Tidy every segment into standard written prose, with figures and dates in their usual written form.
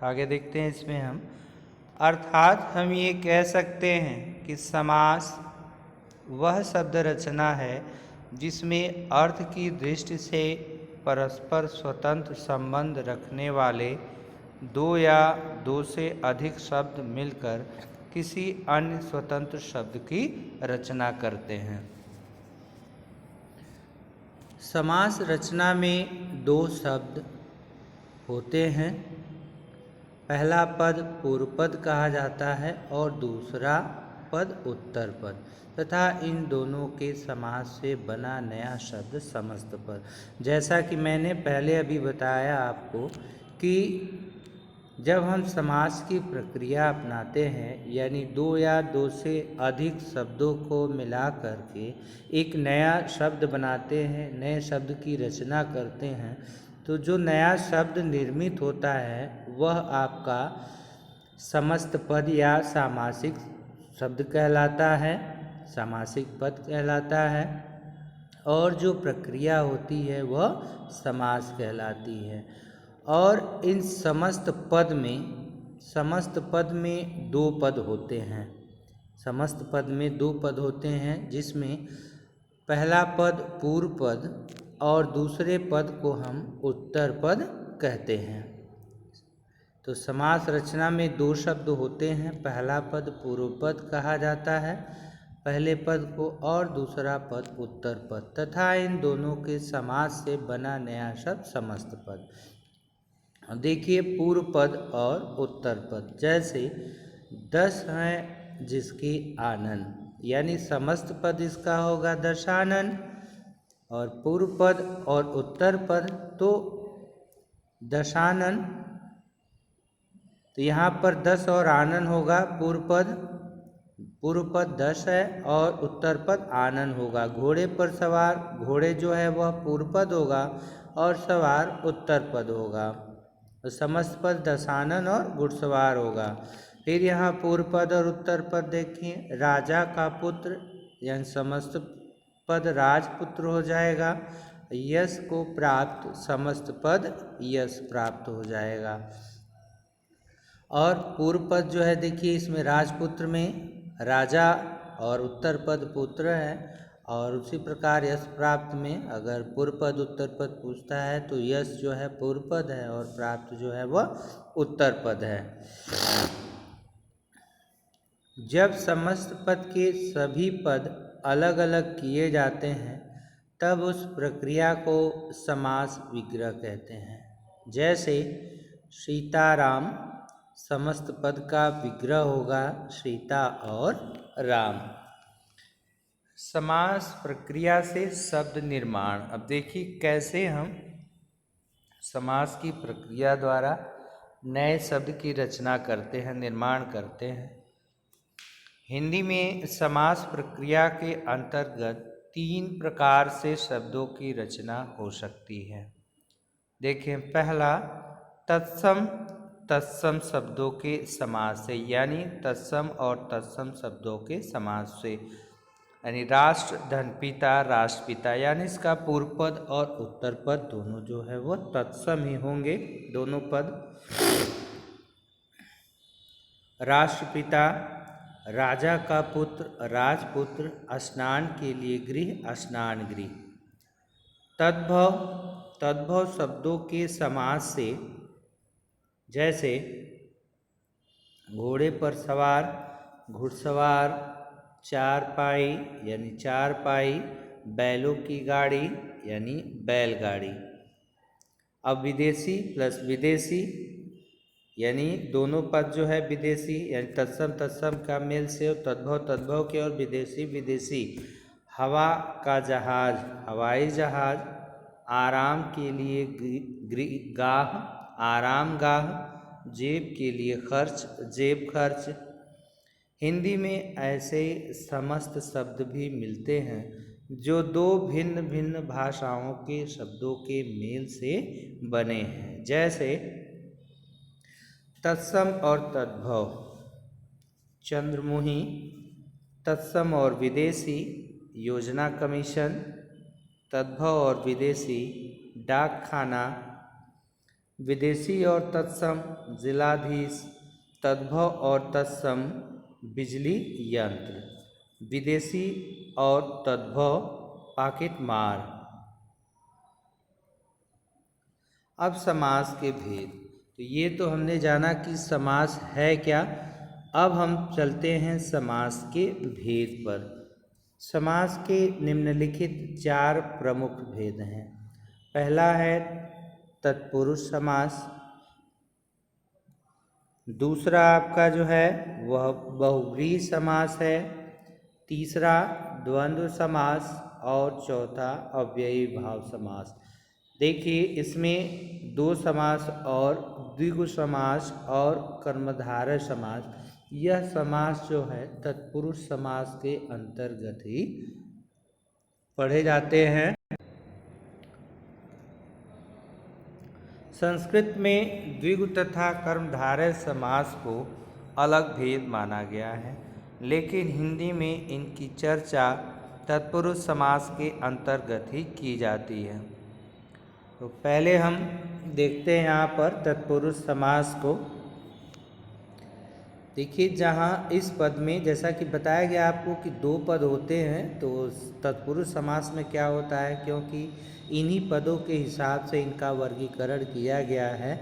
आगे देखते हैं इसमें हम, अर्थात हम ये कह सकते हैं कि समास वह शब्द रचना है जिसमें अर्थ की दृष्टि से परस्पर स्वतंत्र संबंध रखने वाले दो या दो से अधिक शब्द मिलकर किसी अन्य स्वतंत्र शब्द की रचना करते हैं। समास रचना में दो शब्द होते हैं। पहला पद पूर्व पद कहा जाता है और दूसरा पद उत्तर पद, तथा इन दोनों के समास से बना नया शब्द समस्त पद। जैसा कि मैंने पहले अभी बताया आपको कि जब हम समास की प्रक्रिया अपनाते हैं, यानी दो या दो से अधिक शब्दों को मिला करके एक नया शब्द बनाते हैं, नए शब्द की रचना करते हैं, तो जो नया शब्द निर्मित होता है वह आपका समस्त पद या सामासिक शब्द कहलाता है, सामासिक पद कहलाता है। और जो प्रक्रिया होती है वह समास कहलाती है। और इन समस्त पद में दो पद होते हैं। समस्त पद में दो पद होते हैं, जिसमें पहला पद पूर्व पद और दूसरे पद को हम उत्तर पद कहते हैं। तो समास रचना में दो शब्द होते हैं, पहला पद पूर्व पद कहा जाता है पहले पद को, और दूसरा पद उत्तर पद, तथा इन दोनों के समास से बना नया शब्द समस्त पद। देखिए पूर्व पद और उत्तर पद, जैसे 10 हैं जिसकी आनन, यानी समस्त पद इसका होगा दशानन, और पूर्व पद और उत्तर पद तो दशानन। तो यहाँ पर 10 और आनन होगा। पूर्व पद 10 है और उत्तर पद आनन होगा। घोड़े पर सवार, घोड़े जो है वह पूर्व पद होगा और सवार उत्तर पद होगा। तो समस्त पद दशानन और घुड़सवार होगा। फिर यहाँ पूर्व पद और उत्तर पद देखिए, राजा का पुत्र, यानी समस्त पद राजपुत्र हो जाएगा। यश को प्राप्त, समस्त पद यश प्राप्त हो जाएगा। और पूर्व पद जो है देखिए, इसमें राजपुत्र में राजा और उत्तर पद पुत्र है। और उसी प्रकार यश प्राप्त में अगर पूर्व पद उत्तर पद पूछता है तो यश जो है पूर्व पद है और प्राप्त जो है वह उत्तर पद है। जब समस्त पद के सभी पद अलग अलग किए जाते हैं तब उस प्रक्रिया को समास विग्रह कहते हैं। जैसे सीताराम, समस्त पद का विग्रह होगा सीता और राम। समास प्रक्रिया से शब्द निर्माण। अब देखिए कैसे हम समास की प्रक्रिया द्वारा नए शब्द की रचना करते हैं, निर्माण करते हैं। हिंदी में समास प्रक्रिया के अंतर्गत 3 प्रकार से शब्दों की रचना हो सकती है। देखें, पहला तत्सम, तत्सम शब्दों के समास से, यानी तत्सम और तत्सम शब्दों के समास से, यानी राष्ट्र, धनपिता, राष्ट्रपिता, यानी इसका पूर्व पद और उत्तर पद दोनों जो है वो तत्सम ही होंगे, दोनों पद। राष्ट्रपिता, राजा का पुत्र, राजपुत्र, स्नान के लिए गृह, स्नान गृह। तद्भव, तद्भव शब्दों के समास से, जैसे घोड़े पर सवार, घुड़सवार, चारपाई यानी चारपाई, बैलों की गाड़ी यानी बैलगाड़ी। अब विदेशी प्लस विदेशी, यानी दोनों पद जो है विदेशी, यानी तत्सम तत्सम का मेल से तद्भव तद्भव के और विदेशी विदेशी। हवा का जहाज, हवाई जहाज। आराम के लिए गाह, आराम गाह। जेब के लिए खर्च, जेब खर्च। हिंदी में ऐसे समस्त शब्द भी मिलते हैं जो दो भिन्न भिन्न भाषाओं के शब्दों के मेल से बने हैं। जैसे तत्सम और तद्भव, चंद्रमुहि। तत्सम और विदेशी, योजना कमीशन। तद्भव और विदेशी, डाक खाना। विदेशी और तत्सम जिलाधीश, तद्भव और तत्सम बिजली यंत्र। विदेशी और तद्भव पॉकेट मार। अब समास के भेद। तो ये तो हमने जाना कि समास है क्या। अब हम चलते हैं समास के भेद पर। समास के निम्नलिखित 4 प्रमुख भेद हैं। पहला है तत्पुरुष समास। दूसरा आपका जो है वह बहुव्रीहि समास है। तीसरा द्वंद्व समास और चौथा अव्ययी भाव समास। देखिए इसमें 2 समास और द्विगु समास और कर्मधारय समास, यह समास जो है तत्पुरुष समास के अंतर्गत ही पढ़े जाते हैं। संस्कृत में द्विगु तथा कर्मधारय समास को अलग भेद माना गया है, लेकिन हिंदी में इनकी चर्चा तत्पुरुष समास के अंतर्गत ही की जाती है। तो पहले हम देखते हैं यहाँ पर तत्पुरुष समास को। देखिए जहाँ इस पद में जैसा कि बताया गया आपको कि 2 पद होते हैं, तो तत्पुरुष समास में क्या होता है, क्योंकि इन्हीं पदों के हिसाब से इनका वर्गीकरण किया गया है।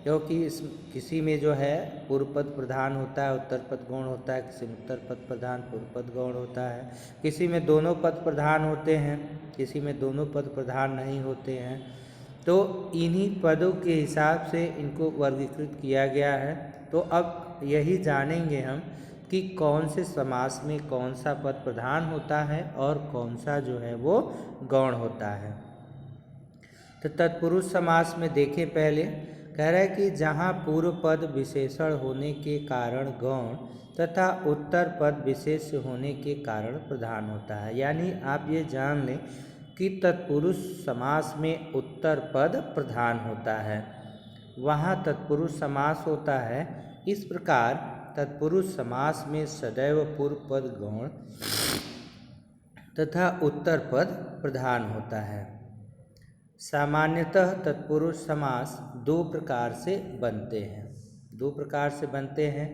क्योंकि इस किसी में जो है पूर्व पद प्रधान होता है, उत्तर पद गौण होता है, किसी में उत्तर पद प्रधान पूर्व पद गौण होता है, किसी में दोनों पद प्रधान होते हैं, किसी में दोनों पद प्रधान नहीं होते हैं। तो इन्हीं पदों के हिसाब से इनको वर्गीकृत किया गया है। तो अब यही जानेंगे हम कि कौन से समास में कौन सा पद प्रधान होता है और कौन सा जो है वो गौण होता है। तो तत्पुरुष समास में देखें, पहले कह रहा है कि जहाँ पूर्व पद विशेषण होने के कारण गौण तथा उत्तर पद विशेष्य होने के कारण प्रधान होता है। यानी आप ये जान लें कि तत्पुरुष समास में उत्तर पद प्रधान होता है, वहाँ तत्पुरुष समास होता है। इस प्रकार तत्पुरुष समास में सदैव पूर्व पद गौण तथा उत्तर पद प्रधान होता है। सामान्यतः तत्पुरुष समास 2 प्रकार से बनते हैं। 2 प्रकार से बनते हैं।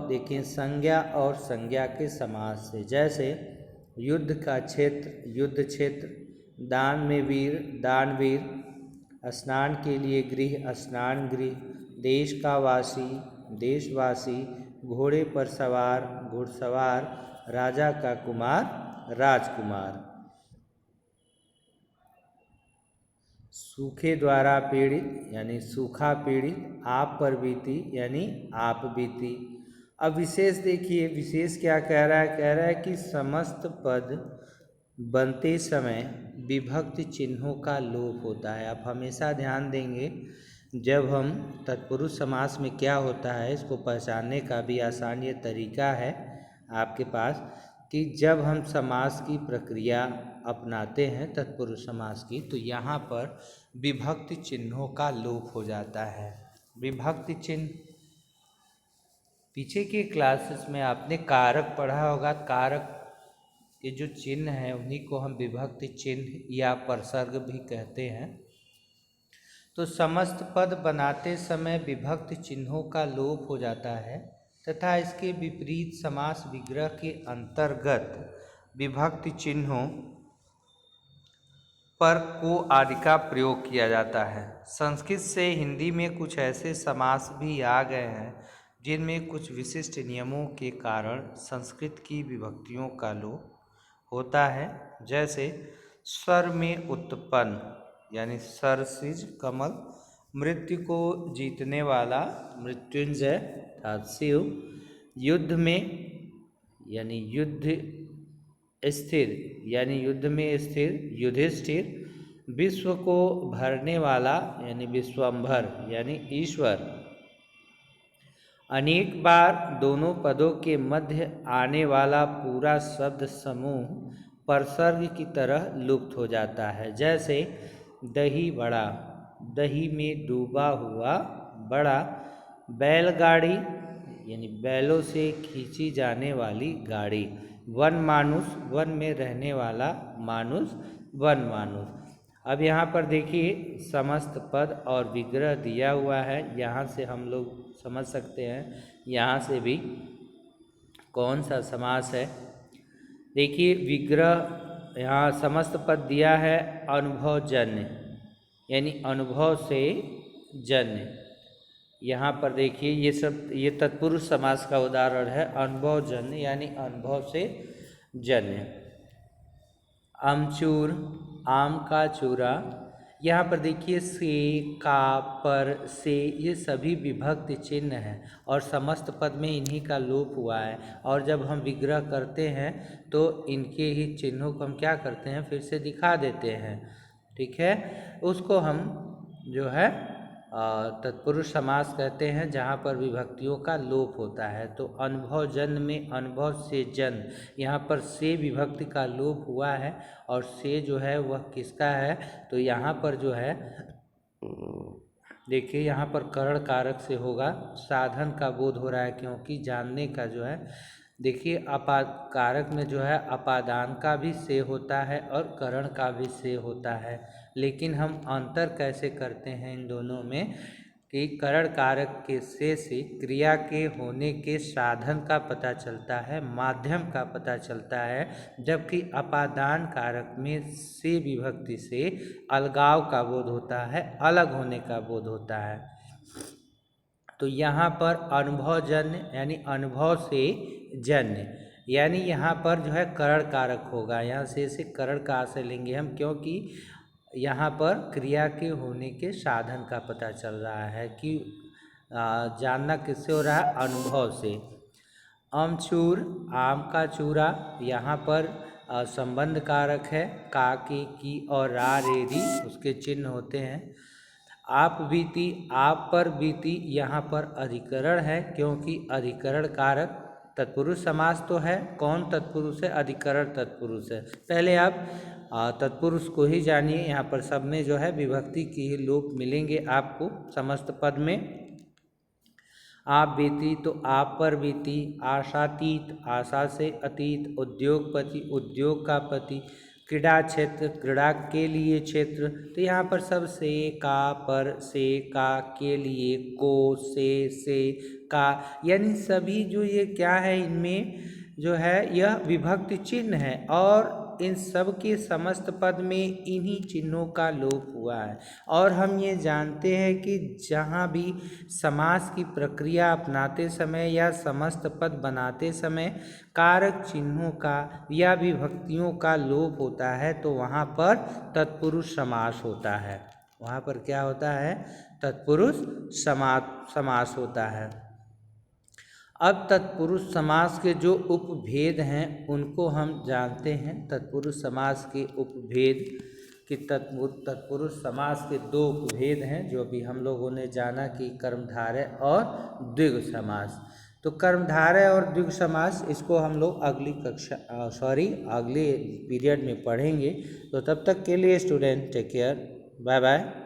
देखिए संज्ञा और संज्ञा के समास से, जैसे युद्ध का क्षेत्र युद्ध क्षेत्र, दान में वीर दानवीर, स्नान के लिए गृह स्नान गृह, देश का वासी देशवासी, घोड़े पर सवार घुड़सवार, राजा का कुमार राजकुमार। सूखे द्वारा पीड़ित यानी सूखा पीड़ित, आप पर बीती यानी आप बीती। अब विशेष देखिए, विशेष क्या कह रहा है, कह रहा है कि समस्त पद बनते समय विभक्ति चिन्हों का लोप होता है। आप हमेशा ध्यान देंगे जब हम तत्पुरुष समास में क्या होता है इसको पहचानने का भी आसान ये तरीका है आपके पास, कि जब हम समास की प्रक्रिया अपनाते हैं तत्पुरुष समास की, तो यहाँ पर विभक्ति चिन्हों का लोप हो जाता है। विभक्ति चिन्ह पीछे के क्लासेस में आपने कारक पढ़ा होगा। कारक के जो चिन्ह हैं उन्हीं को हम विभक्ति चिन्ह या परसर्ग भी कहते हैं। तो समस्त पद बनाते समय विभक्ति चिन्हों का लोप हो जाता है तथा इसके विपरीत समास विग्रह के अंतर्गत विभक्ति चिन्हों पर को आदि का प्रयोग किया जाता है। संस्कृत से हिंदी में कुछ ऐसे समास भी आ गए हैं जिनमें कुछ विशिष्ट नियमों के कारण संस्कृत की विभक्तियों का लोप होता है। जैसे स्वर में उत्पन्न यानी सरसिज कमल, मृत्यु को जीतने वाला मृत्युंजय अर्थात शिव, युद्ध में यानी युद्ध स्थिर यानी युद्ध में स्थिर युधिष्ठिर, विश्व को भरने वाला यानी विश्वंभर यानी ईश्वर। अनेक बार दोनों पदों के मध्य आने वाला पूरा शब्द समूह परसर्ग की तरह लुप्त हो जाता है। जैसे दही बड़ा, दही में डूबा हुआ बड़ा, बैलगाड़ी यानी बैलों से खींची जाने वाली गाड़ी, वन मानुष वन में रहने वाला मानुष वन मानुष। अब यहाँ पर देखिए समस्त पद और विग्रह दिया हुआ है, यहाँ से हम लोग समझ सकते हैं यहाँ से भी कौन सा समास है। देखिए विग्रह यहाँ समस्त पद दिया है अनुभवजन्य, यानी अनुभव से जन्य। यहाँ पर देखिए ये सब ये तत्पुरुष समास का उदाहरण है, अनुभवजन्य यानी अनुभव से जन्य। अमचूर आम का चूरा, यहाँ पर देखिए से, का, पर, से ये सभी विभक्ति चिन्ह हैं और समस्त पद में इन्हीं का लोप हुआ है। और जब हम विग्रह करते हैं तो इनके ही चिन्हों को हम क्या करते हैं, फिर से दिखा देते हैं। ठीक है, उसको हम जो है तत्पुरुष समास कहते हैं, जहाँ पर विभक्तियों का लोप होता है। तो अनुभवजन्य में अनुभव से जन, यहाँ पर से विभक्ति का लोप हुआ है और से जो है वह किसका है, तो यहाँ पर जो है देखिए यहाँ पर करण कारक से होगा, साधन का बोध हो रहा है क्योंकि जानने का जो है। देखिए कारक में जो है अपादान का भी से होता है और करण का भी से होता है, लेकिन हम अंतर कैसे करते हैं इन दोनों में कि करण कारक के से क्रिया के होने के साधन का पता चलता है, माध्यम का पता चलता है, जबकि अपादान कारक में से विभक्ति से अलगाव का बोध होता है, अलग होने का बोध होता है। तो यहाँ पर अनुभवजन्य यानी अनुभव से जन्य, यानी यहाँ पर जो है करण कारक होगा, यहाँ से करण का आशय लेंगे हम, क्योंकि यहाँ पर क्रिया के होने के साधन का पता चल रहा है कि जानना किससे हो रहा है, अनुभव से। अमचूर आम का चूरा, यहाँ पर संबंध कारक है, का, के, की और रा, रे, री उसके चिन्ह होते हैं। आप बीती आप पर बीती, यहाँ पर अधिकरण है क्योंकि अधिकरण कारक तत्पुरुष समास तो है। कौन तत्पुरुष है, अधिकरण तत्पुरुष है। पहले आप तत्पुरुष को ही जानिए, यहाँ पर सब में जो है विभक्ति की ही लोप मिलेंगे आपको समस्त पद में। आप बीती तो आप पर बीती, आशातीत आशा से अतीत, उद्योगपति उद्योग का पति, क्रीड़ा क्षेत्र क्रीड़ा के लिए क्षेत्र। तो यहाँ पर सब से, का, पर, से, का, के लिए, को, से, का, यानी सभी जो ये क्या है, इनमें जो है यह विभक्ति चिन्ह है और इन सब के समस्त पद में इन्हीं चिन्हों का लोप हुआ है। और हम ये जानते हैं कि जहाँ भी समास की प्रक्रिया अपनाते समय या समस्त पद बनाते समय कारक चिन्हों का या विभक्तियों का लोप होता है तो वहाँ पर तत्पुरुष समास होता है। वहाँ पर क्या होता है, तत्पुरुष समास होता है। अब तत्पुरुष समास के जो उपभेद हैं उनको हम जानते हैं। तत्पुरुष समास के उपभेद कि तत्पुरुष समास के दो उपभेद हैं जो अभी हम लोगों ने जाना कि कर्मधारय और द्विगु समास। तो कर्मधारय और द्विगु समास इसको हम लोग अगले पीरियड में पढ़ेंगे। तो तब तक के लिए student take care, bye bye.